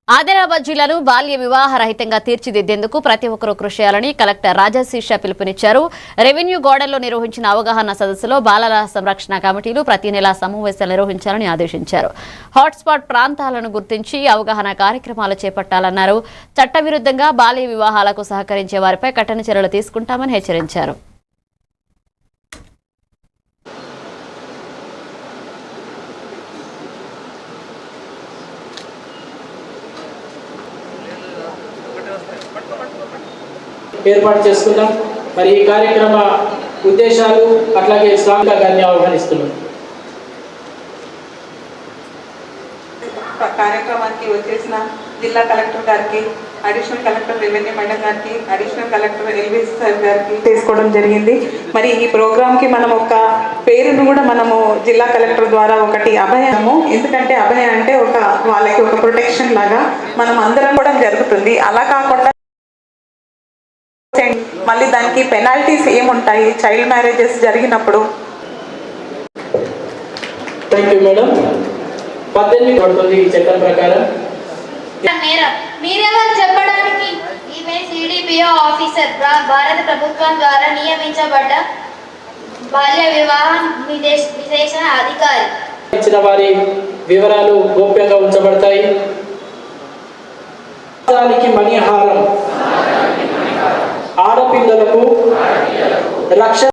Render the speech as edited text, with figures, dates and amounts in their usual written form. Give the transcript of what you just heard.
ఆదిలాబాద్ జిల్లాను బాల్య వివాహ రహితంగా తీర్చిదిద్దేందుకు ప్రతి ఒక్కరూ కృషి చేయాలని కలెక్టర్ రాజశీర్ష పిలుపునిచ్చారు. రెవెన్యూ గోడల్లో నిర్వహించిన అవగాహన సదస్సులో బాలల సంరక్షణ కమిటీలు ప్రతి నెలా సమావేశాలు నిర్వహించాలని ఆదేశించారు. హాట్స్పాట్ ప్రాంతాలను గుర్తించి అవగాహన కార్యక్రమాలు చేపట్టాలన్నారు. చట్టవిరుద్ధంగా బాల్య వివాహాలకు సహకరించే వారిపై కఠిన చర్యలు తీసుకుంటామని హెచ్చరించారు. ఏర్పాటు చేసుకున్నాం. మరి ఈ కార్యక్రమ ఉద్దేశాలు అట్లాగే స్వాగతాన్ని ఆహ్వానిస్తున్నాం. కార్యక్రమానికి వచ్చేసిన జిల్లా కలెక్టర్ గారికి, అడిషనల్ కలెక్టర్ రెవెన్యూ మేడం గారికి, అడిషనల్ కలెక్టర్ ఎల్విఎస్ సార్ గారికి తీసుకోవడం జరిగింది. మరి ఈ ప్రోగ్రామ్కి మనం ఒక పేరును కూడా మనము జిల్లా కలెక్టర్ ద్వారా ఒకటి అభయము, ఎందుకంటే అభయ అంటే ఒక వాళ్ళకి ఒక ప్రొటెక్షన్ లాగా మనం అందరం కూడా జరుగుతుంది. అలా కాకుండా మళ్ళీ దానికి పెనాల్టీస్ ఏముంటాయి చైల్డ్ మ్యారేజెస్ జరిగినప్పుడు. Thank you madam. 18 పడుతుంది ఈ చట్టం ప్రకారం. మీరెవరు చెప్పడానికి? ఈమె సిడిపిఓ ఆఫీసర్, భారత ప్రభుత్వం ద్వారా నియమించబడ్డ బాల్య వివాహ విశేషణ అధికారి. ఇచ్చిన వారి వివరాలు గోప్యంగా ఉంచబడతాయి. మణిహారం ఆడపిల్లలకు రక్షణ